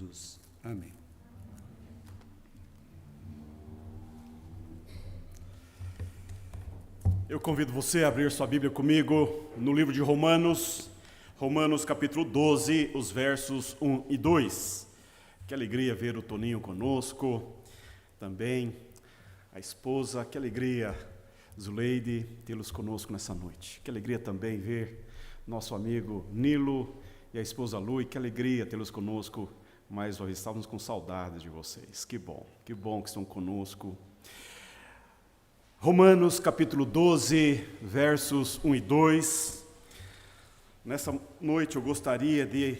Jesus. Amém. Eu convido você a abrir sua Bíblia comigo no livro de Romanos, Romanos capítulo 12, os versos 1 e 2. Que alegria ver o Toninho conosco, também a esposa, que alegria, Zuleide, tê-los conosco nessa noite. Que alegria também ver nosso amigo Nilo e a esposa Lu, e que alegria tê-los conosco mais uma vez. Estávamos com saudades de vocês. Que bom que estão conosco. Romanos capítulo 12, versos 1 e 2. Nessa noite eu gostaria de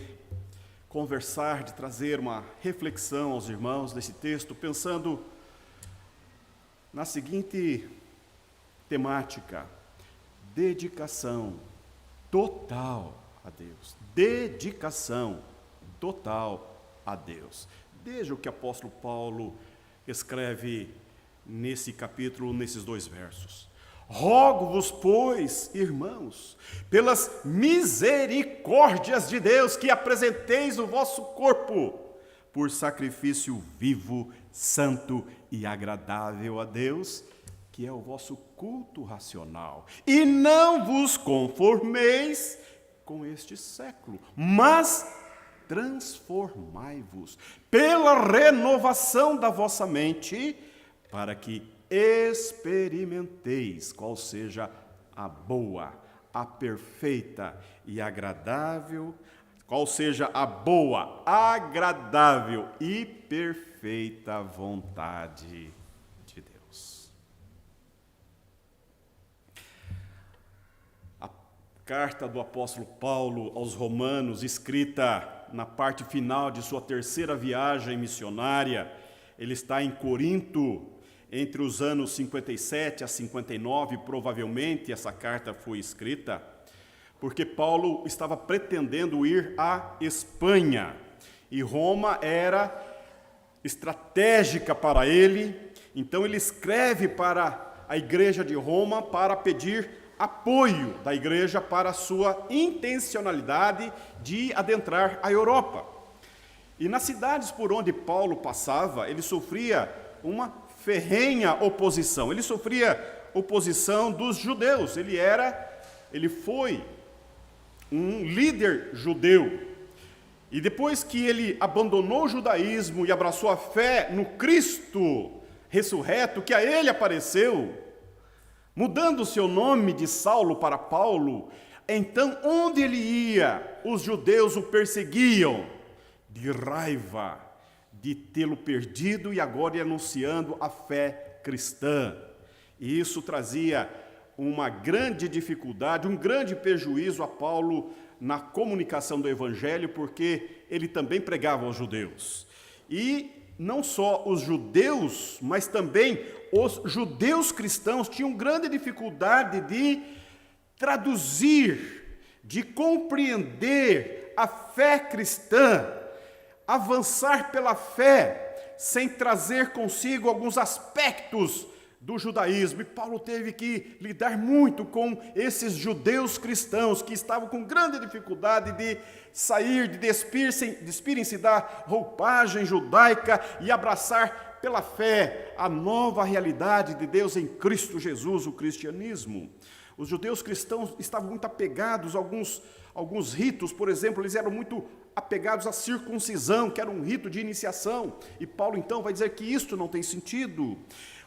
conversar, de trazer uma reflexão aos irmãos desse texto, pensando na seguinte temática: dedicação total a Deus. Dedicação total a Deus. Veja o que o apóstolo Paulo escreve nesse capítulo, nesses 2 versos. Rogo-vos, pois, irmãos, pelas misericórdias de Deus, que apresenteis o vosso corpo por sacrifício vivo, santo e agradável a Deus, que é o vosso culto racional. E não vos conformeis com este século, mas transformai-vos pela renovação da vossa mente, para que experimenteis qual seja a boa, a perfeita e agradável, qual seja a boa, agradável e perfeita vontade de Deus. A carta do apóstolo Paulo aos Romanos, escrita na parte final de sua 3ª viagem missionária, ele está em Corinto, entre os anos 57 a 59, provavelmente essa carta foi escrita, porque Paulo estava pretendendo ir à Espanha, e Roma era estratégica para ele. Então ele escreve para a igreja de Roma para pedir apoio da igreja para a sua intencionalidade de adentrar a Europa. E nas cidades por onde Paulo passava, ele sofria uma ferrenha oposição. Ele sofria oposição dos judeus. Ele foi um líder judeu. E depois que ele abandonou o judaísmo e abraçou a fé no Cristo ressurreto, que a ele apareceu, mudando seu nome de Saulo para Paulo, então onde ele ia, os judeus o perseguiam de raiva de tê-lo perdido, e agora ia anunciando a fé cristã. E isso trazia uma grande dificuldade, um grande prejuízo a Paulo na comunicação do evangelho, porque ele também pregava aos judeus. E não só os judeus, mas também os judeus cristãos tinham grande dificuldade de traduzir, de compreender a fé cristã, avançar pela fé, sem trazer consigo alguns aspectos do judaísmo. E Paulo teve que lidar muito com esses judeus cristãos que estavam com grande dificuldade de sair, de despirem-se da roupagem judaica e abraçar pela fé a nova realidade de Deus em Cristo Jesus, o cristianismo. Os judeus cristãos estavam muito apegados a alguns ritos. Por exemplo, eles eram muito apegados à circuncisão, que era um rito de iniciação, e Paulo então vai dizer que isto não tem sentido.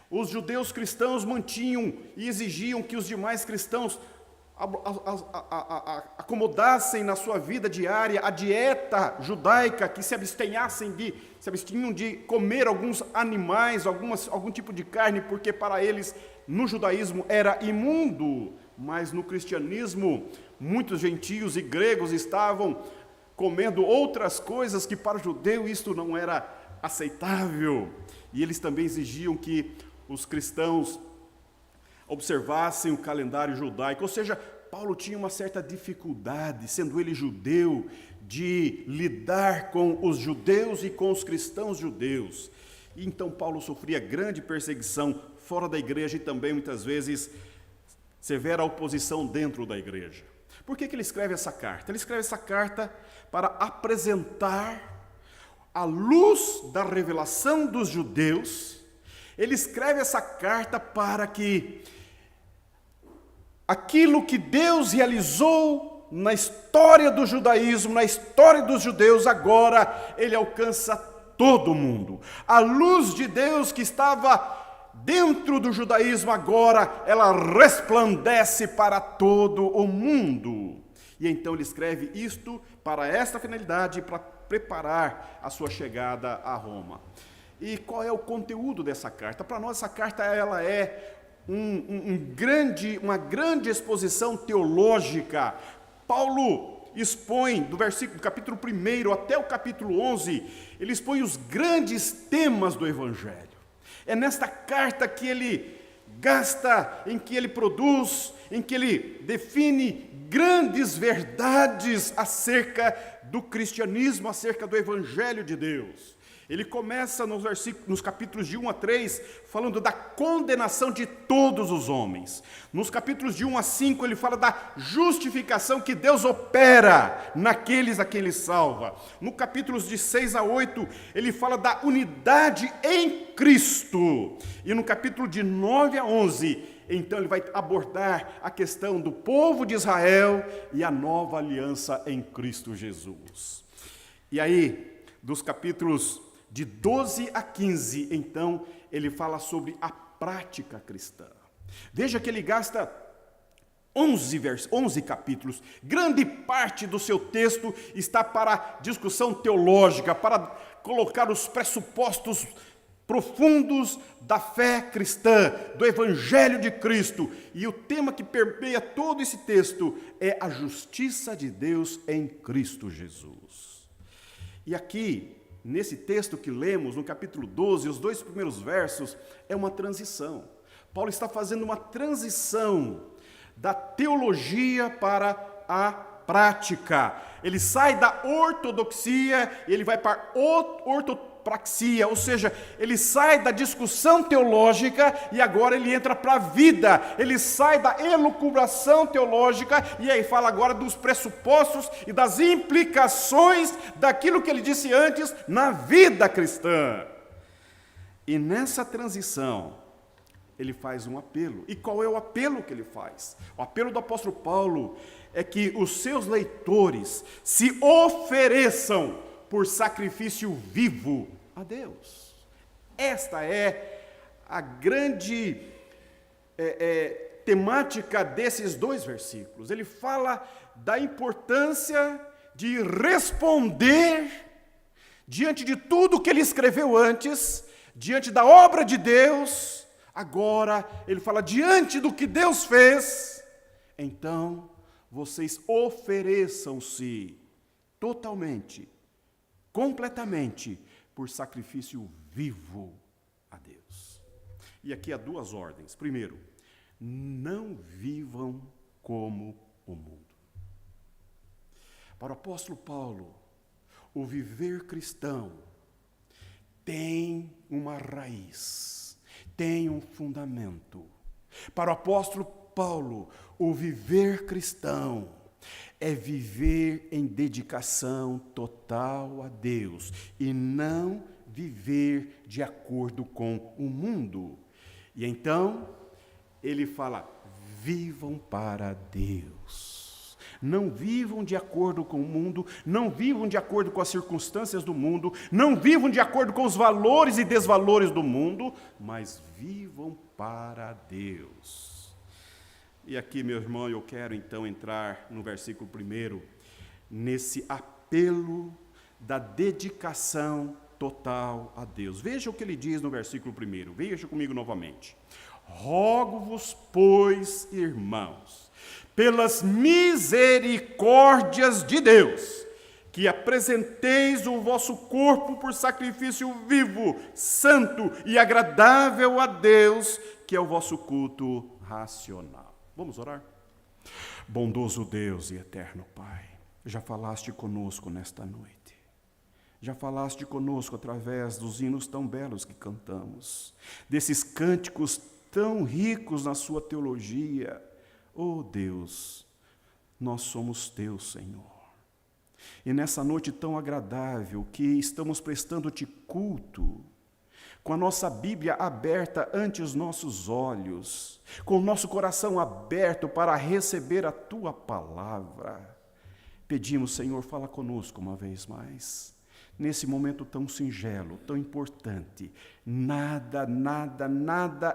Os judeus cristãos mantinham e exigiam que os demais cristãos acomodassem na sua vida diária a dieta judaica, que se abstinham de comer alguns animais, algum tipo de carne, porque para eles no judaísmo era imundo, mas no cristianismo muitos gentios e gregos estavam comendo outras coisas que para o judeu isto não era aceitável. E eles também exigiam que os cristãos observassem o calendário judaico. Ou seja, Paulo tinha uma certa dificuldade, sendo ele judeu, de lidar com os judeus e com os cristãos judeus. E então Paulo sofria grande perseguição fora da igreja e também muitas vezes severa oposição dentro da igreja. Por que ele escreve essa carta? Ele escreve essa carta para apresentar à luz da revelação dos judeus, ele escreve essa carta para que aquilo que Deus realizou na história do judaísmo, na história dos judeus, agora ele alcança todo mundo. A luz de Deus que estava dentro do judaísmo, agora ela resplandece para todo o mundo. E então ele escreve isto para esta finalidade, para preparar a sua chegada a Roma. E qual é o conteúdo dessa carta? Para nós, essa carta ela é uma grande exposição teológica. Paulo expõe, do capítulo 1 até o capítulo 11, ele expõe os grandes temas do Evangelho. É nesta carta que ele gasta, em que ele produz, em que ele define grandes verdades acerca do cristianismo, acerca do Evangelho de Deus. Ele começa nos capítulos de 1 a 3, falando da condenação de todos os homens. Nos capítulos de 1 a 5, ele fala da justificação que Deus opera naqueles a quem ele salva. No capítulos de 6 a 8, ele fala da unidade em Cristo. E no capítulo de 9 a 11, então ele vai abordar a questão do povo de Israel e a nova aliança em Cristo Jesus. E aí, dos capítulos de 12 a 15, então, ele fala sobre a prática cristã. Veja que ele gasta 11 capítulos. Grande parte do seu texto está para discussão teológica, para colocar os pressupostos profundos da fé cristã, do Evangelho de Cristo. E o tema que permeia todo esse texto é a justiça de Deus em Cristo Jesus. E aqui, nesse texto que lemos, no capítulo 12, os 2 primeiros versos, é uma transição. Paulo está fazendo uma transição da teologia para a prática. Ele sai da ortodoxia e ele vai para a ortopraxia, ou seja, ele sai da discussão teológica e agora ele entra para a vida. Ele sai da elucubração teológica e aí fala agora dos pressupostos e das implicações daquilo que ele disse antes na vida cristã. E nessa transição, ele faz um apelo. E qual é o apelo que ele faz? O apelo do apóstolo Paulo é que os seus leitores se ofereçam por sacrifício vivo a Deus. Esta é a grande temática desses 2 versículos. Ele fala da importância de responder diante de tudo que ele escreveu antes, diante da obra de Deus. Agora ele fala diante do que Deus fez. Então vocês ofereçam-se totalmente, completamente, por sacrifício vivo a Deus. E aqui há 2 ordens. Primeiro, não vivam como o mundo. Para o apóstolo Paulo, o viver cristão tem uma raiz, tem um fundamento. Para o apóstolo Paulo, o viver cristão é viver em dedicação total a Deus e não viver de acordo com o mundo. E então, ele fala, vivam para Deus. Não vivam de acordo com o mundo, não vivam de acordo com as circunstâncias do mundo, não vivam de acordo com os valores e desvalores do mundo, mas vivam para Deus. E aqui, meu irmão, eu quero então entrar no versículo 1, nesse apelo da dedicação total a Deus. Veja o que ele diz no versículo 1, veja comigo novamente. Rogo-vos, pois, irmãos, pelas misericórdias de Deus, que apresenteis o vosso corpo por sacrifício vivo, santo e agradável a Deus, que é o vosso culto racional. Vamos orar? Bondoso Deus e eterno Pai, já falaste conosco nesta noite. Já falaste conosco através dos hinos tão belos que cantamos, desses cânticos tão ricos na sua teologia. Oh Deus, nós somos teus, Senhor. E nessa noite tão agradável que estamos prestando-te culto, com a nossa Bíblia aberta ante os nossos olhos, com o nosso coração aberto para receber a tua palavra, pedimos, Senhor, fala conosco uma vez mais. Nesse momento tão singelo, tão importante, nada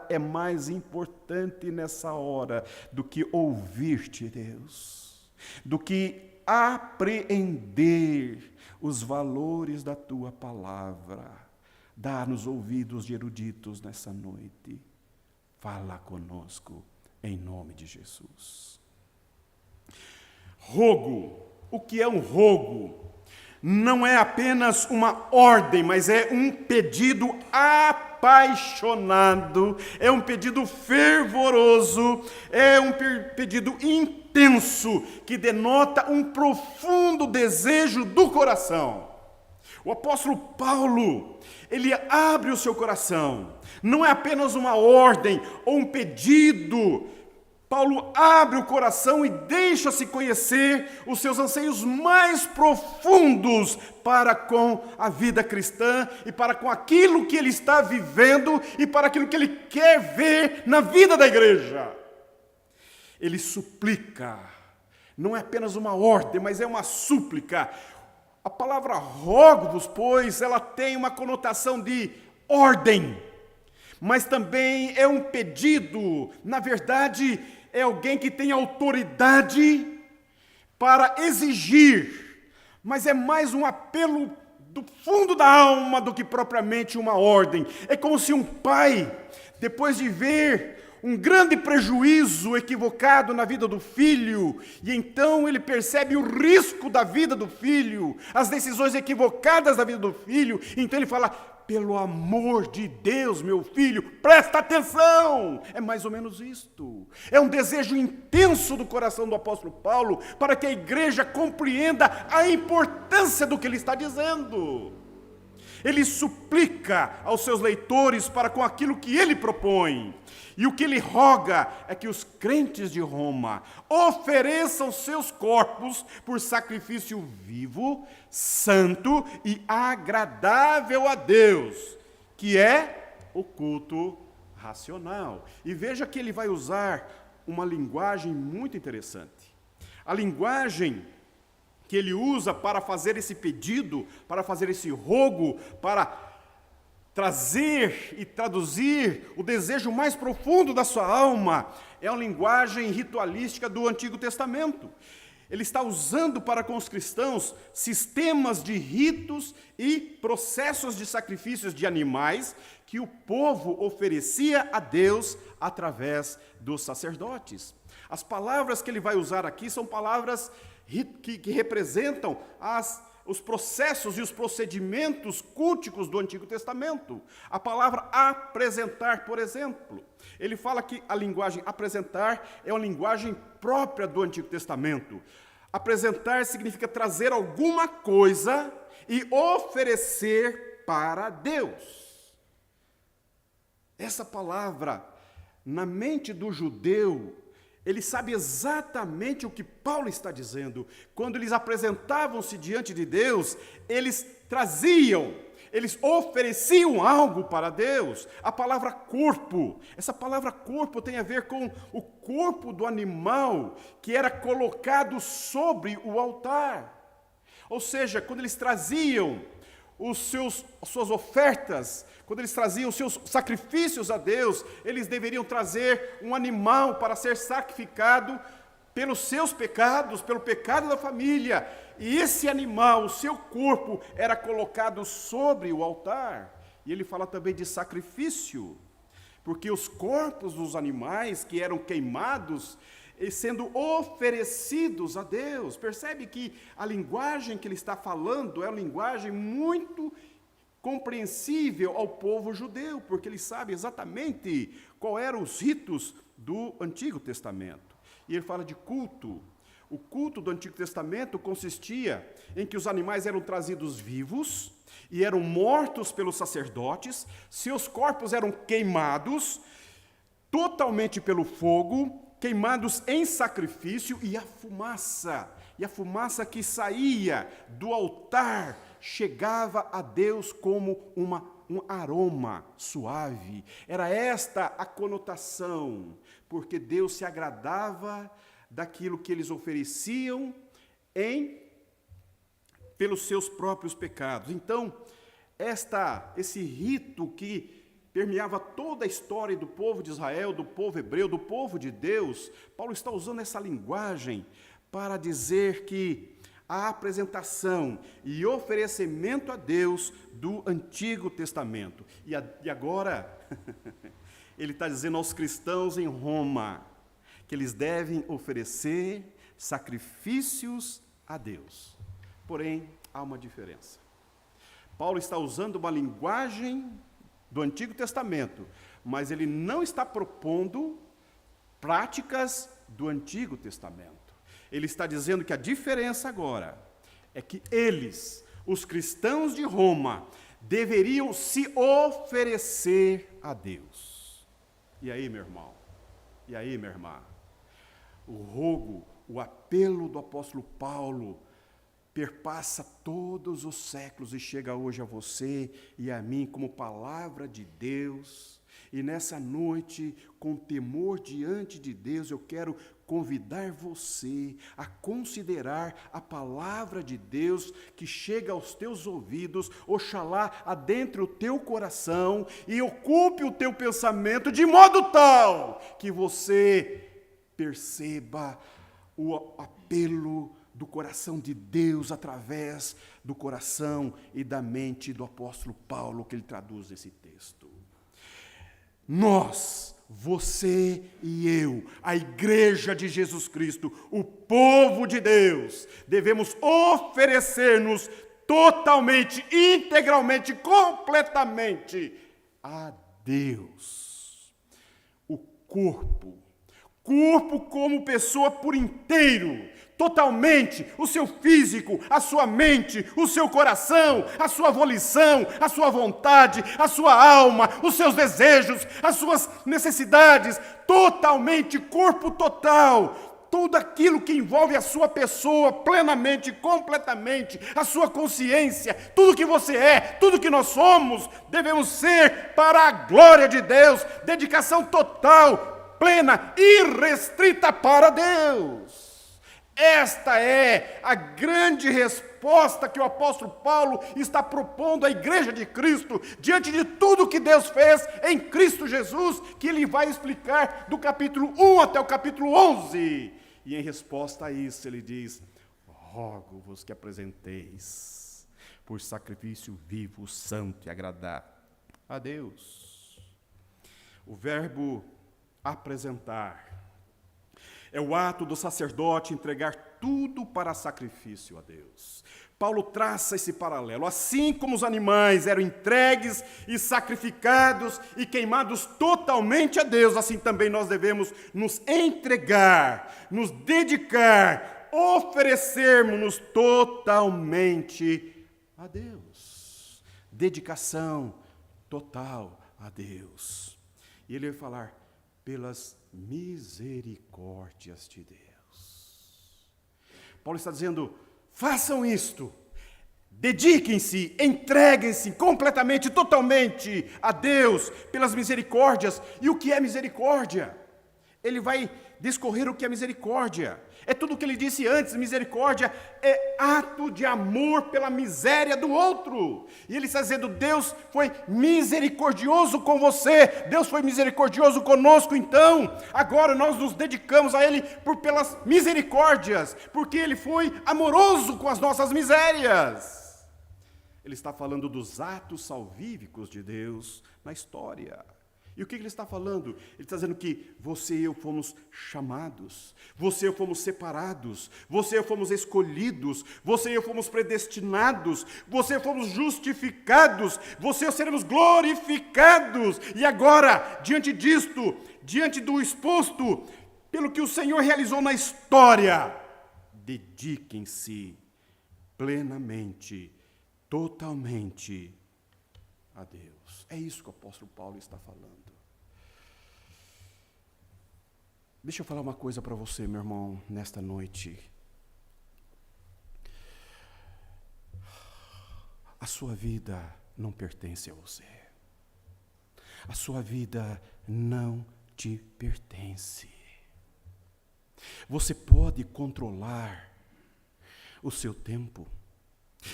é mais importante nessa hora do que ouvir-te, Deus, do que apreender os valores da tua palavra. Dá-nos ouvidos de eruditos nessa noite. Fala conosco, em nome de Jesus. Rogo. O que é um rogo? Não é apenas uma ordem, mas é um pedido apaixonado, é um pedido fervoroso, é um pedido intenso, que denota um profundo desejo do coração. O apóstolo Paulo, ele abre o seu coração, não é apenas uma ordem ou um pedido. Paulo abre o coração e deixa-se conhecer os seus anseios mais profundos para com a vida cristã e para com aquilo que ele está vivendo e para aquilo que ele quer ver na vida da igreja. Ele suplica, não é apenas uma ordem, mas é uma súplica. A palavra rogo-vos, pois, ela tem uma conotação de ordem, mas também é um pedido, na verdade, é alguém que tem autoridade para exigir, mas é mais um apelo do fundo da alma do que propriamente uma ordem. É como se um pai, depois de ver um grande prejuízo equivocado na vida do filho, e então ele percebe o risco da vida do filho, as decisões equivocadas da vida do filho, então ele fala: pelo amor de Deus, meu filho, presta atenção. É mais ou menos isto. É um desejo intenso do coração do apóstolo Paulo para que a igreja compreenda a importância do que ele está dizendo. Ele suplica aos seus leitores para com aquilo que ele propõe. E o que ele roga é que os crentes de Roma ofereçam seus corpos por sacrifício vivo, santo e agradável a Deus, que é o culto racional. E veja que ele vai usar uma linguagem muito interessante. A linguagem que ele usa para fazer esse pedido, para fazer esse rogo, para trazer e traduzir o desejo mais profundo da sua alma, é uma linguagem ritualística do Antigo Testamento. Ele está usando para com os cristãos sistemas de ritos e processos de sacrifícios de animais que o povo oferecia a Deus através dos sacerdotes. As palavras que ele vai usar aqui são palavras que representam os processos e os procedimentos culticos do Antigo Testamento. A palavra apresentar, por exemplo. Ele fala que a linguagem apresentar é uma linguagem própria do Antigo Testamento. Apresentar significa trazer alguma coisa e oferecer para Deus. Essa palavra, na mente do judeu, ele sabe exatamente o que Paulo está dizendo. Quando eles apresentavam-se diante de Deus, eles ofereciam algo para Deus. A palavra corpo, essa palavra corpo tem a ver com o corpo do animal que era colocado sobre o altar. Ou seja, quando eles traziam as suas ofertas, quando eles traziam os seus sacrifícios a Deus, eles deveriam trazer um animal para ser sacrificado pelos seus pecados, pelo pecado da família. E esse animal, o seu corpo, era colocado sobre o altar. E ele fala também de sacrifício, porque os corpos dos animais que eram queimados, sendo oferecidos a Deus. Percebe que a linguagem que ele está falando é uma linguagem muito compreensível ao povo judeu, porque ele sabe exatamente quais eram os ritos do Antigo Testamento. E ele fala de culto. O culto do Antigo Testamento consistia em que os animais eram trazidos vivos e eram mortos pelos sacerdotes, seus corpos eram queimados totalmente pelo fogo, queimados em sacrifício, e a fumaça e a fumaça que saía do altar chegava a Deus como um aroma suave. Era esta a conotação, porque Deus se agradava daquilo que eles ofereciam pelos seus próprios pecados. Então, esse rito que permeava toda a história do povo de Israel, do povo hebreu, do povo de Deus, Paulo está usando essa linguagem para dizer que a apresentação e oferecimento a Deus do Antigo Testamento. E agora, ele está dizendo aos cristãos em Roma que eles devem oferecer sacrifícios a Deus. Porém, há uma diferença. Paulo está usando uma linguagem do Antigo Testamento, mas ele não está propondo práticas do Antigo Testamento. Ele está dizendo que a diferença agora é que eles, os cristãos de Roma, deveriam se oferecer a Deus. E aí, meu irmão? E aí, minha irmã? O rogo, o apelo do apóstolo Paulo perpassa todos os séculos e chega hoje a você e a mim como palavra de Deus. E nessa noite, com temor diante de Deus, eu quero convidar você a considerar a palavra de Deus que chega aos teus ouvidos, oxalá adentre o teu coração e ocupe o teu pensamento de modo tal que você perceba o apelo do coração de Deus através do coração e da mente do apóstolo Paulo, que ele traduz esse texto. Nós, você e eu, a igreja de Jesus Cristo, o povo de Deus, devemos oferecer-nos totalmente, integralmente, completamente a Deus. O corpo como pessoa por inteiro, totalmente, o seu físico, a sua mente, o seu coração, a sua volição, a sua vontade, a sua alma, os seus desejos, as suas necessidades, totalmente, corpo total, tudo aquilo que envolve a sua pessoa plenamente, completamente, a sua consciência, tudo que você é, tudo que nós somos, devemos ser para a glória de Deus, dedicação total, plena, irrestrita para Deus. Esta é a grande resposta que o apóstolo Paulo está propondo à igreja de Cristo, diante de tudo que Deus fez em Cristo Jesus, que ele vai explicar do capítulo 1 até o capítulo 11. E em resposta a isso ele diz: rogo-vos que apresenteis por sacrifício vivo, santo e agradável a Deus. O verbo apresentar é o ato do sacerdote entregar tudo para sacrifício a Deus. Paulo traça esse paralelo. Assim como os animais eram entregues e sacrificados e queimados totalmente a Deus, assim também nós devemos nos entregar, nos dedicar, oferecermos-nos totalmente a Deus. Dedicação total a Deus. E ele vai falar: pelas misericórdias de Deus. Paulo está dizendo: façam isto, dediquem-se, entreguem-se completamente, totalmente a Deus, pelas misericórdias. E o que é misericórdia? Ele vai discorrer o que é misericórdia. É tudo o que ele disse antes. Misericórdia é ato de amor pela miséria do outro. E ele está dizendo: Deus foi misericordioso com você, Deus foi misericordioso conosco, então agora nós nos dedicamos a Ele pelas misericórdias, porque Ele foi amoroso com as nossas misérias. Ele está falando dos atos salvíficos de Deus na história. E o que ele está falando? Ele está dizendo que você e eu fomos chamados, você e eu fomos separados, você e eu fomos escolhidos, você e eu fomos predestinados, você e eu fomos justificados, você e eu seremos glorificados. E agora, diante disto, diante do exposto, pelo que o Senhor realizou na história, dediquem-se plenamente, totalmente a Deus. É isso que o apóstolo Paulo está falando. Deixa eu falar uma coisa para você, meu irmão, nesta noite. A sua vida não pertence a você. A sua vida não te pertence. Você pode controlar o seu tempo.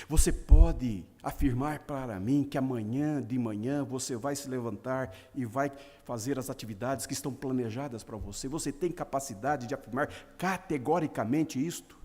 Você pode afirmar para mim que amanhã de manhã você vai se levantar e vai fazer as atividades que estão planejadas para você. Você tem capacidade de afirmar categoricamente isto?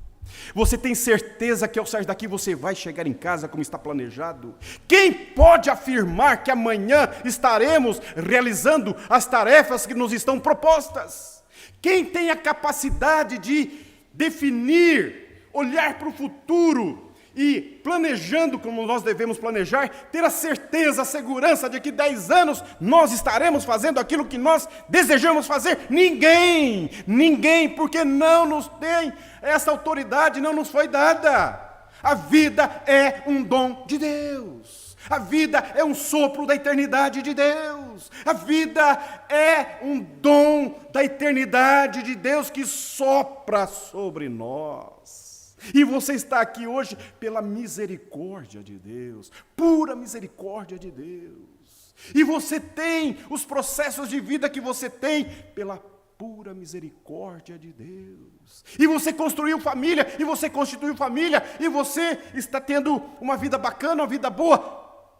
Você tem certeza que ao sair daqui você vai chegar em casa como está planejado? Quem pode afirmar que amanhã estaremos realizando as tarefas que nos estão propostas? Quem tem a capacidade de definir, olhar para o futuro e planejando como nós devemos planejar, ter a certeza, a segurança de que 10 anos nós estaremos fazendo aquilo que nós desejamos fazer? Ninguém, porque não nos tem essa autoridade, não nos foi dada. A vida é um dom de Deus. A vida é um sopro da eternidade de Deus. A vida é um dom da eternidade de Deus que sopra sobre nós. E você está aqui hoje pela misericórdia de Deus, pura misericórdia de Deus. E você tem os processos de vida que você tem pela pura misericórdia de Deus. E você construiu família, e você constituiu família, e você está tendo uma vida bacana, uma vida boa,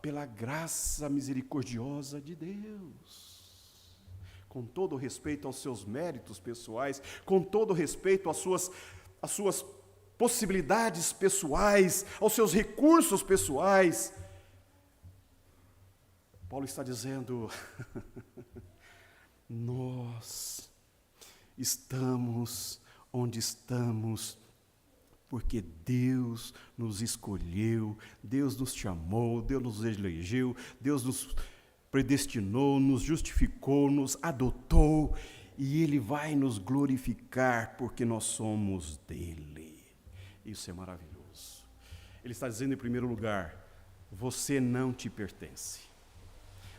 pela graça misericordiosa de Deus. Com todo respeito aos seus méritos pessoais, com todo respeito às suas possibilidades pessoais, aos seus recursos pessoais, Paulo está dizendo, nós estamos onde estamos, porque Deus nos escolheu, Deus nos chamou, Deus nos elegeu, Deus nos predestinou, nos justificou, nos adotou, e Ele vai nos glorificar, porque nós somos dEle. Isso é maravilhoso. Ele está dizendo, em primeiro lugar, você não te pertence.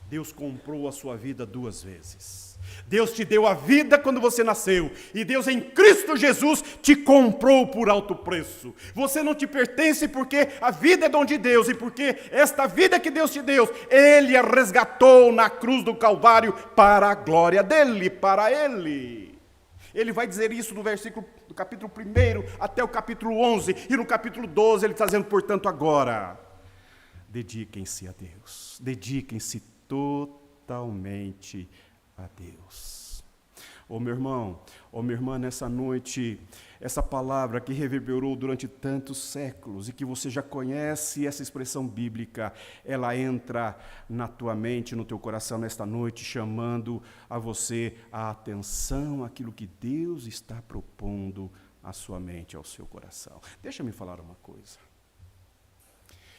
Deus comprou a sua vida 2 vezes. Deus te deu a vida quando você nasceu, e Deus em Cristo Jesus te comprou por alto preço. Você não te pertence porque a vida é dom de Deus, e porque esta vida que Deus te deu, Ele a resgatou na cruz do Calvário para a glória dEle, para Ele. Ele vai dizer isso do capítulo 1 até o capítulo 11, e no capítulo 12 ele está dizendo, portanto, agora, dediquem-se a Deus, dediquem-se totalmente a Deus. Meu irmão, minha irmã, nessa noite, essa palavra que reverberou durante tantos séculos e que você já conhece essa expressão bíblica, ela entra na tua mente, no teu coração nesta noite, chamando a você a atenção àquilo que Deus está propondo à sua mente, ao seu coração. Deixa-me falar uma coisa.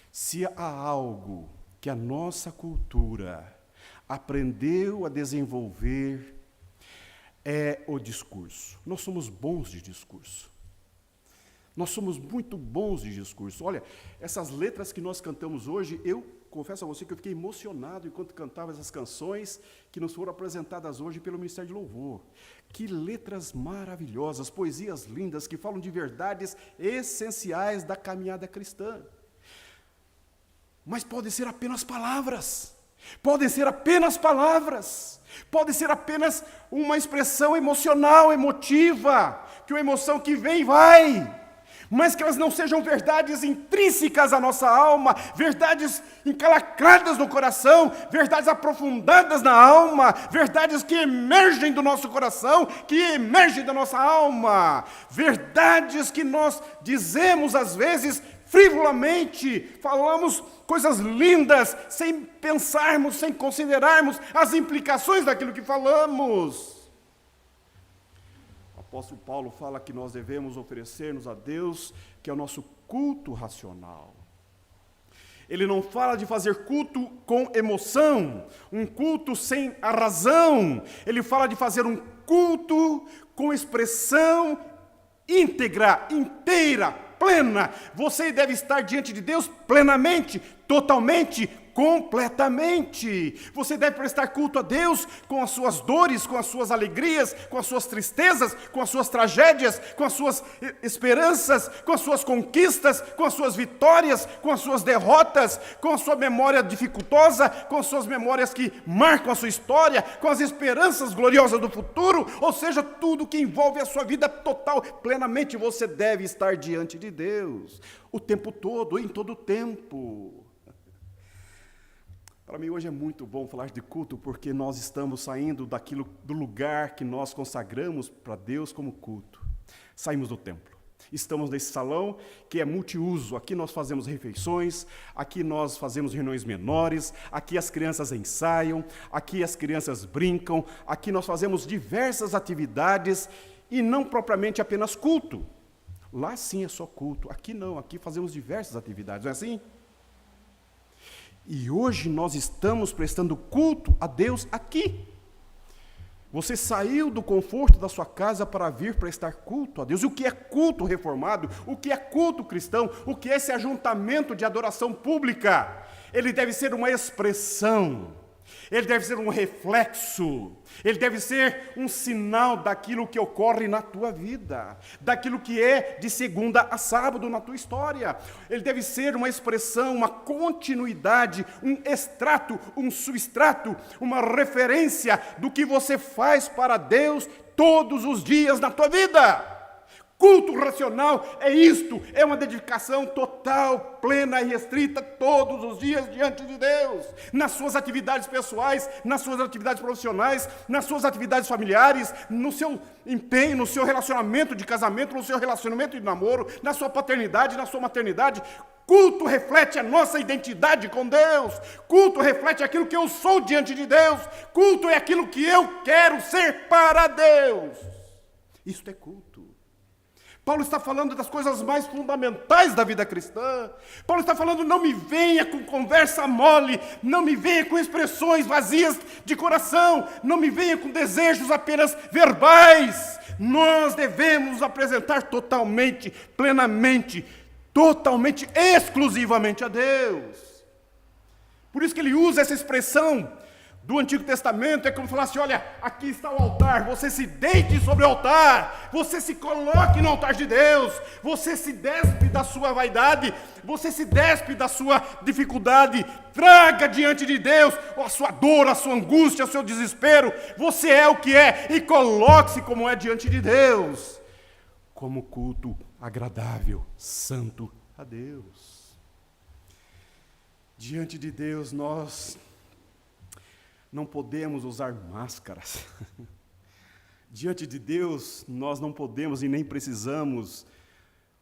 Se há algo que a nossa cultura aprendeu a desenvolver, é o discurso. Nós somos bons de discurso. Nós somos muito bons de discurso. Olha, essas letras que nós cantamos hoje, eu confesso a você que eu fiquei emocionado enquanto cantava essas canções que nos foram apresentadas hoje pelo Ministério de Louvor. Que letras maravilhosas, poesias lindas que falam de verdades essenciais da caminhada cristã. Mas podem ser apenas palavras. Podem ser apenas palavras, pode ser apenas uma expressão emocional, emotiva, que uma emoção que vem e vai, mas que elas não sejam verdades intrínsecas à nossa alma, verdades encalacradas no coração, verdades aprofundadas na alma, verdades que emergem do nosso coração, que emergem da nossa alma, verdades que nós dizemos às vezes frivolamente, falamos coisas lindas, sem pensarmos, sem considerarmos as implicações daquilo que falamos. O apóstolo Paulo fala que nós devemos oferecer-nos a Deus, que é o nosso culto racional. Ele não fala de fazer culto com emoção, um culto sem a razão. Ele fala de fazer um culto com expressão íntegra, inteira, plena. Você deve estar diante de Deus plenamente, totalmente, completamente. Você deve prestar culto a Deus com as suas dores, com as suas alegrias, com as suas tristezas, com as suas tragédias, com as suas esperanças, com as suas conquistas, com as suas vitórias, com as suas derrotas, com a sua memória dificultosa, com as suas memórias que marcam a sua história, com as esperanças gloriosas do futuro, ou seja, tudo que envolve a sua vida total, plenamente, você deve estar diante de Deus, o tempo todo, em todo o tempo. Para mim hoje é muito bom falar de culto, porque nós estamos saindo do lugar que nós consagramos para Deus como culto. Saímos do templo. Estamos nesse salão que é multiuso. Aqui nós fazemos refeições, aqui nós fazemos reuniões menores, aqui as crianças ensaiam, aqui as crianças brincam, aqui nós fazemos diversas atividades e não propriamente apenas culto. Lá sim é só culto, aqui não, aqui fazemos diversas atividades, não é assim? E hoje nós estamos prestando culto a Deus aqui. Você saiu do conforto da sua casa para vir prestar culto a Deus. E o que é culto reformado? O que é culto cristão? O que é esse ajuntamento de adoração pública? Ele deve ser uma expressão, ele deve ser um reflexo, ele deve ser um sinal daquilo que ocorre na tua vida, daquilo que é de segunda a sábado na tua história. Ele deve ser uma expressão, uma continuidade, um extrato, um substrato, uma referência do que você faz para Deus todos os dias na tua vida. Culto racional é isto, é uma dedicação total, plena e restrita todos os dias diante de Deus, nas suas atividades pessoais, nas suas atividades profissionais, nas suas atividades familiares, no seu empenho, no seu relacionamento de casamento, no seu relacionamento de namoro, na sua paternidade, na sua maternidade. Culto reflete a nossa identidade com Deus. Culto reflete aquilo que eu sou diante de Deus. Culto é aquilo que eu quero ser para Deus. Isto é culto. Paulo está falando das coisas mais fundamentais da vida cristã. Paulo está falando, não me venha com conversa mole, não me venha com expressões vazias de coração, não me venha com desejos apenas verbais. Nós devemos nos apresentar totalmente, plenamente, totalmente, exclusivamente a Deus. Por isso que ele usa essa expressão do Antigo Testamento, é como se falasse, olha, aqui está o altar, você se deite sobre o altar, você se coloque no altar de Deus, você se despe da sua vaidade, você se despe da sua dificuldade, traga diante de Deus a sua dor, a sua angústia, o seu desespero, você é o que é, e coloque-se como é diante de Deus, como culto agradável, santo a Deus. Diante de Deus nós não podemos usar máscaras. Diante de Deus, nós não podemos e nem precisamos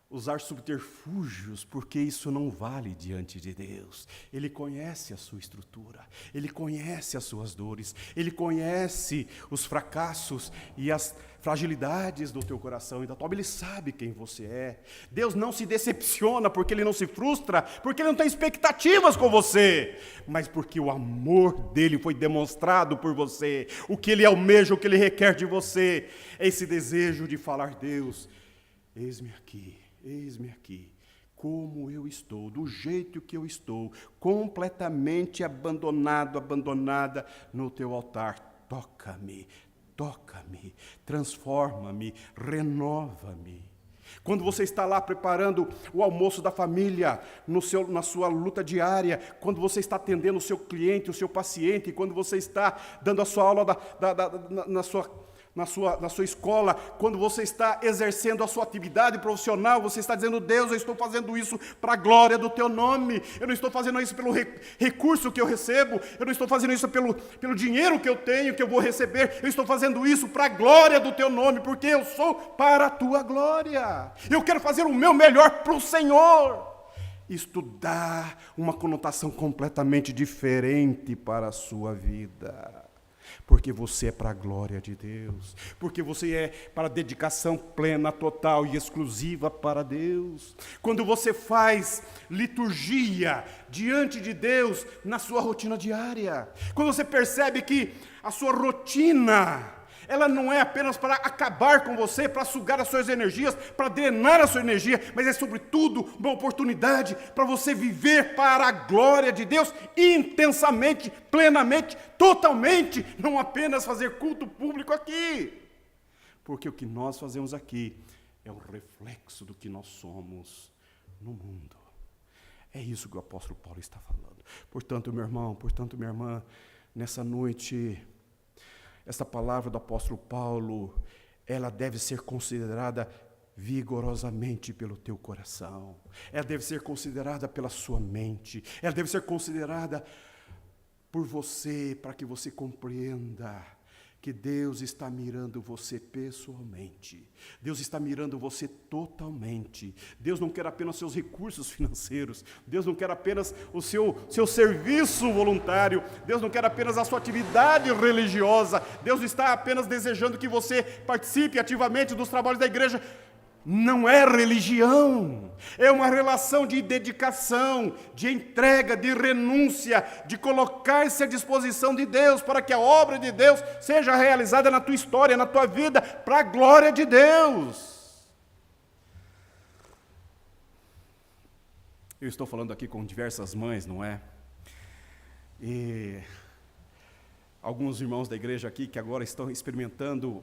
usar subterfúgios, porque isso não vale diante de Deus. Ele conhece a sua estrutura, Ele conhece as suas dores, Ele conhece os fracassos e as fragilidades do teu coração e da tua alma. Ele sabe quem você é. Deus não se decepciona porque Ele não se frustra, porque Ele não tem expectativas com você, mas porque o amor dEle foi demonstrado por você. O que Ele almeja, o que Ele requer de você, é esse desejo de falar, Deus, eis-me aqui, como eu estou, do jeito que eu estou, completamente abandonada no teu altar. Toca-me, transforma-me, renova-me. Quando você está lá preparando o almoço da família, na sua luta diária, quando você está atendendo o seu cliente, o seu paciente, quando você está dando a sua aula na sua escola, quando você está exercendo a sua atividade profissional, você está dizendo, Deus, eu estou fazendo isso para a glória do teu nome, eu não estou fazendo isso pelo recurso que eu recebo, eu não estou fazendo isso pelo dinheiro que eu tenho, que eu vou receber, eu estou fazendo isso para a glória do teu nome, porque eu sou para a tua glória, eu quero fazer o meu melhor para o Senhor. Isto dá uma conotação completamente diferente para a sua vida. Porque você é para a glória de Deus, porque você é para a dedicação plena, total e exclusiva para Deus. Quando você faz liturgia diante de Deus na sua rotina diária, quando você percebe que a sua rotina ela não é apenas para acabar com você, para sugar as suas energias, para drenar a sua energia, mas é sobretudo uma oportunidade para você viver para a glória de Deus intensamente, plenamente, totalmente, não apenas fazer culto público aqui. Porque o que nós fazemos aqui é um reflexo do que nós somos no mundo. É isso que o apóstolo Paulo está falando. Portanto, meu irmão, portanto, minha irmã, nessa noite, essa palavra do apóstolo Paulo, ela deve ser considerada vigorosamente pelo teu coração. Ela deve ser considerada pela sua mente. Ela deve ser considerada por você, para que você compreenda que Deus está mirando você pessoalmente. Deus está mirando você totalmente. Deus não quer apenas seus recursos financeiros. Deus não quer apenas o seu serviço voluntário. Deus não quer apenas a sua atividade religiosa. Deus está apenas desejando que você participe ativamente dos trabalhos da igreja. Não é religião, é uma relação de dedicação, de entrega, de renúncia, de colocar-se à disposição de Deus, para que a obra de Deus seja realizada na tua história, na tua vida, para a glória de Deus. Eu estou falando aqui com diversas mães, não é? E alguns irmãos da igreja aqui que agora estão experimentando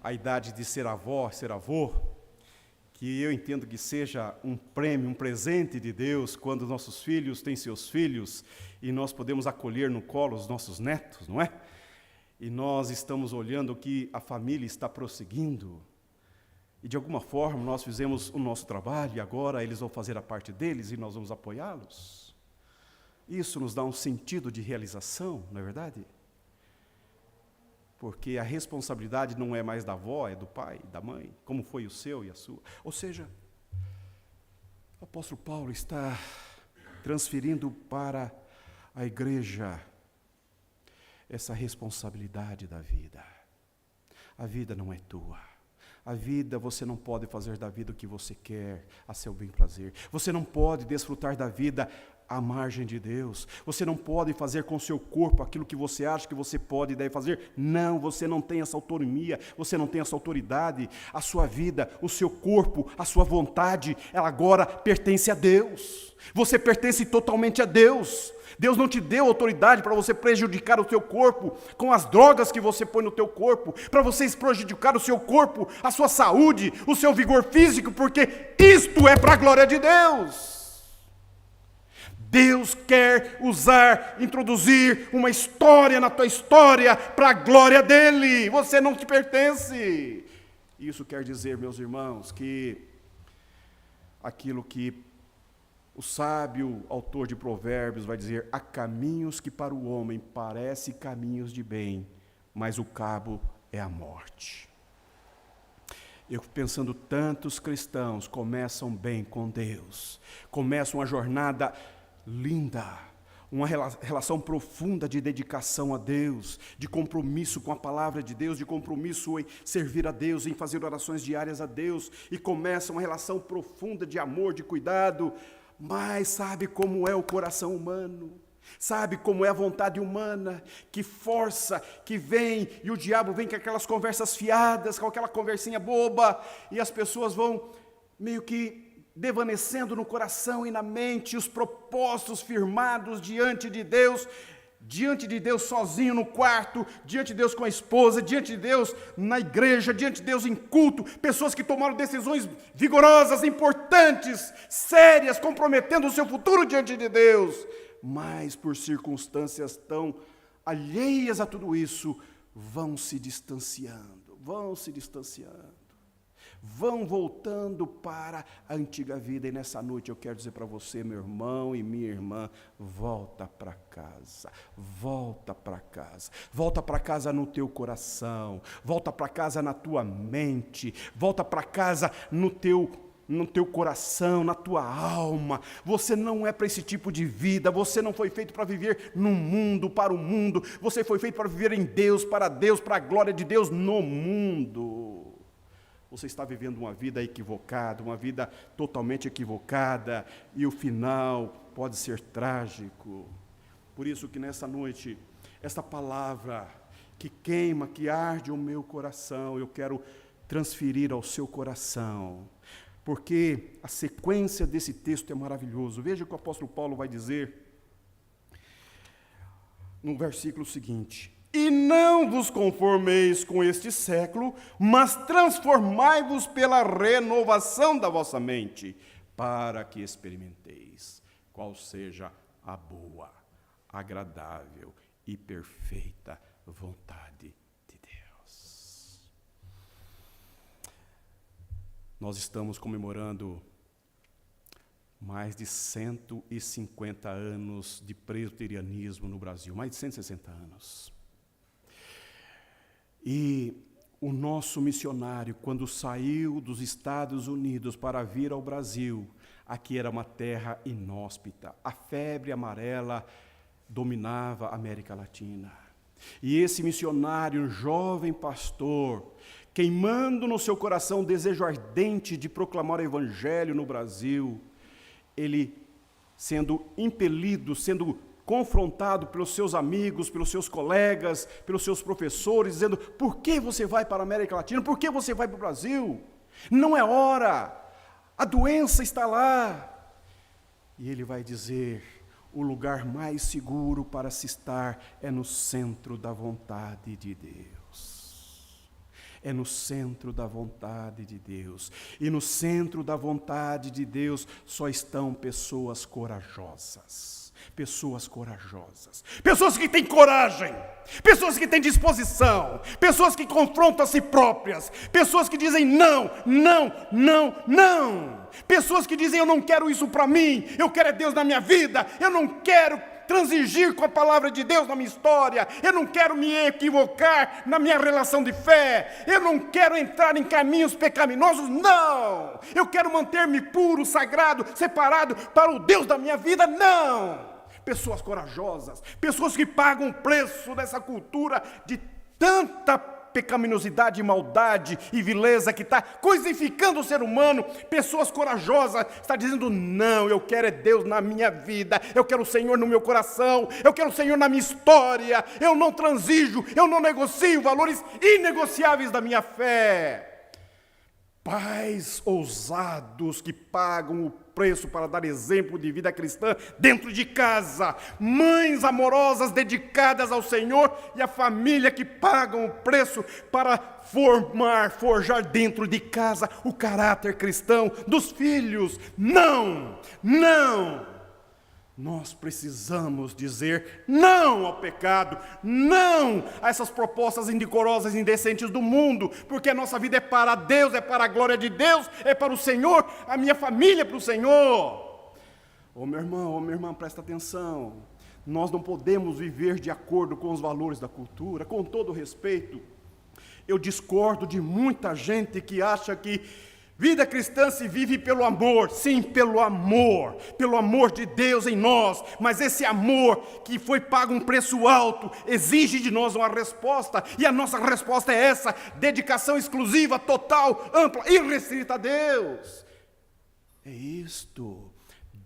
a idade de ser avó, ser avô, que eu entendo que seja um prêmio, um presente de Deus, quando nossos filhos têm seus filhos e nós podemos acolher no colo os nossos netos, não é? E nós estamos olhando que a família está prosseguindo e de alguma forma nós fizemos o nosso trabalho e agora eles vão fazer a parte deles e nós vamos apoiá-los. Isso nos dá um sentido de realização, não é verdade? Porque a responsabilidade não é mais da avó, é do pai, da mãe, como foi o seu e a sua. Ou seja, o apóstolo Paulo está transferindo para a igreja essa responsabilidade da vida. A vida não é tua. A vida, você não pode fazer da vida o que você quer, a seu bem prazer. Você não pode desfrutar da vida à margem de Deus. Você não pode fazer com o seu corpo aquilo que você acha que você pode e deve fazer. Não, você não tem essa autonomia, você não tem essa autoridade. A sua vida, o seu corpo, a sua vontade, ela agora pertence a Deus. Você pertence totalmente a Deus. Deus não te deu autoridade para você prejudicar o teu corpo com as drogas que você põe no teu corpo, para você prejudicar o seu corpo, a sua saúde, o seu vigor físico, porque isto é para a glória de Deus. Deus quer introduzir uma história na tua história para a glória dEle. Você não te pertence. Isso quer dizer, meus irmãos, que aquilo que o sábio autor de Provérbios vai dizer: há caminhos que para o homem parecem caminhos de bem, mas o cabo é a morte. Eu pensando, tantos cristãos começam bem com Deus, começam a jornada linda, uma relação profunda de dedicação a Deus, de compromisso com a palavra de Deus, de compromisso em servir a Deus, em fazer orações diárias a Deus, e começa uma relação profunda de amor, de cuidado, mas sabe como é o coração humano? Sabe como é a vontade humana, que força, que vem, e o diabo vem com aquelas conversas fiadas, com aquela conversinha boba, e as pessoas vão meio que devanecendo no coração e na mente os propósitos firmados diante de Deus sozinho no quarto, diante de Deus com a esposa, diante de Deus na igreja, diante de Deus em culto, pessoas que tomaram decisões vigorosas, importantes, sérias, comprometendo o seu futuro diante de Deus, mas por circunstâncias tão alheias a tudo isso, vão se distanciando, vão voltando para a antiga vida. E nessa noite eu quero dizer para você, meu irmão e minha irmã, volta para casa, volta para casa no teu coração, volta para casa na tua mente, volta para casa no teu coração, na tua alma. Você não é para esse tipo de vida, você não foi feito para viver no mundo, para o mundo, você foi feito para viver em Deus, para a glória de Deus no mundo. Você está vivendo uma vida equivocada, uma vida totalmente equivocada, e o final pode ser trágico. Por isso que nessa noite, esta palavra que queima, que arde o meu coração, eu quero transferir ao seu coração, porque a sequência desse texto é maravilhoso. Veja o que o apóstolo Paulo vai dizer no versículo seguinte: e não vos conformeis com este século, mas transformai-vos pela renovação da vossa mente, para que experimenteis qual seja a boa, agradável e perfeita vontade de Deus. Nós estamos comemorando mais de 150 anos de presbiterianismo no Brasil, mais de 160 anos. E o nosso missionário, quando saiu dos Estados Unidos para vir ao Brasil, aqui era uma terra inóspita, a febre amarela dominava a América Latina. E esse missionário, um jovem pastor, queimando no seu coração o desejo ardente de proclamar o evangelho no Brasil, ele sendo impelido, sendo confrontado pelos seus amigos, pelos seus colegas, pelos seus professores, dizendo: por que você vai para a América Latina? Por que você vai para o Brasil? Não é hora, a doença está lá. E ele vai dizer: o lugar mais seguro para se estar é no centro da vontade de Deus. É no centro da vontade de Deus. E no centro da vontade de Deus só estão pessoas corajosas. Pessoas corajosas, pessoas que têm coragem, pessoas que têm disposição, pessoas que confrontam a si próprias, pessoas que dizem não, não, não, não, pessoas que dizem: eu não quero isso para mim, eu quero é Deus na minha vida, eu não quero transigir com a palavra de Deus na minha história, eu não quero me equivocar na minha relação de fé, eu não quero entrar em caminhos pecaminosos, não, eu quero manter-me puro, sagrado, separado para o Deus da minha vida, não. Pessoas corajosas, pessoas que pagam o preço dessa cultura de tanta pecaminosidade, maldade e vileza que está coisificando o ser humano. Pessoas corajosas, está dizendo: não, eu quero é Deus na minha vida, eu quero o Senhor no meu coração, eu quero o Senhor na minha história, eu não transijo, eu não negocio valores inegociáveis da minha fé. Pais ousados que pagam o preço para dar exemplo de vida cristã dentro de casa, mães amorosas dedicadas ao Senhor e a família que pagam o preço para forjar dentro de casa o caráter cristão dos filhos. Não, não! Nós precisamos dizer não ao pecado, não a essas propostas indecorosas e indecentes do mundo, porque a nossa vida é para Deus, é para a glória de Deus, é para o Senhor, a minha família é para o Senhor. Ô meu irmão, ô minha irmã, presta atenção, nós não podemos viver de acordo com os valores da cultura, com todo respeito. Eu discordo de muita gente que acha que vida cristã se vive pelo amor, sim, pelo amor de Deus em nós, mas esse amor que foi pago um preço alto, exige de nós uma resposta, e a nossa resposta é essa: dedicação exclusiva, total, ampla, irrestrita a Deus. É isto.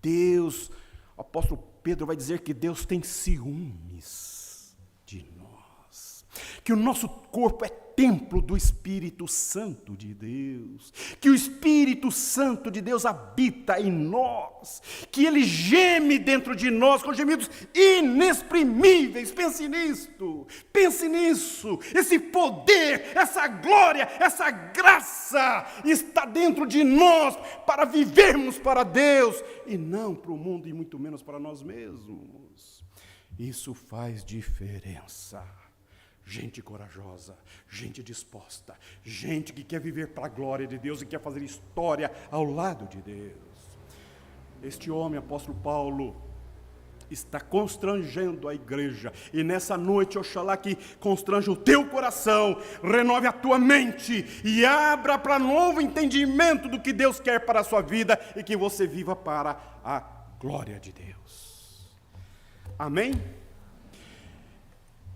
Deus, o apóstolo Pedro vai dizer que Deus tem ciúmes de nós, que o nosso corpo é templo do Espírito Santo de Deus, que o Espírito Santo de Deus habita em nós, que Ele geme dentro de nós com gemidos inexprimíveis. Pense nisso, esse poder, essa glória, essa graça está dentro de nós para vivermos para Deus e não para o mundo e muito menos para nós mesmos. Isso faz diferença. Gente corajosa, gente disposta, gente que quer viver para a glória de Deus e quer fazer história ao lado de Deus. Este homem, apóstolo Paulo, está constrangendo a igreja, e nessa noite, oxalá que constranja o teu coração, renove a tua mente e abra para novo entendimento do que Deus quer para a sua vida e que você viva para a glória de Deus. Amém?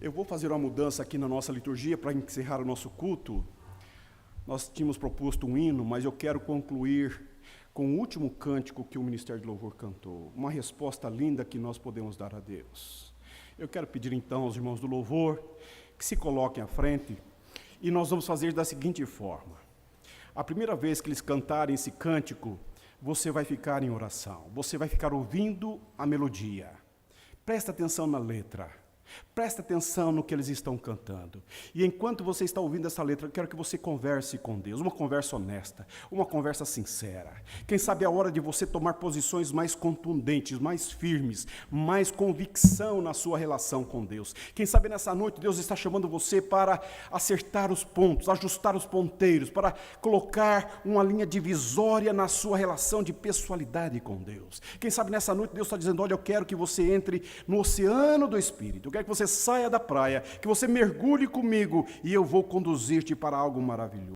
Eu vou fazer uma mudança aqui na nossa liturgia para encerrar o nosso culto. Nós tínhamos proposto um hino, mas eu quero concluir com o último cântico que o Ministério de Louvor cantou. Uma resposta linda que nós podemos dar a Deus. Eu quero pedir então aos irmãos do louvor que se coloquem à frente e nós vamos fazer da seguinte forma. A primeira vez que eles cantarem esse cântico, você vai ficar em oração, você vai ficar ouvindo a melodia. Presta atenção na letra. Presta atenção no que eles estão cantando. E enquanto você está ouvindo essa letra, eu quero que você converse com Deus. Uma conversa honesta, uma conversa sincera. Quem sabe é a hora de você tomar posições mais contundentes, mais firmes, mais convicção na sua relação com Deus. Quem sabe nessa noite Deus está chamando você para acertar os pontos, ajustar os ponteiros, para colocar uma linha divisória na sua relação de pessoalidade com Deus. Quem sabe nessa noite Deus está dizendo, olha, eu quero que você entre no oceano do Espírito. Eu quero que você saia da praia, que você mergulhe comigo e eu vou conduzir-te para algo maravilhoso.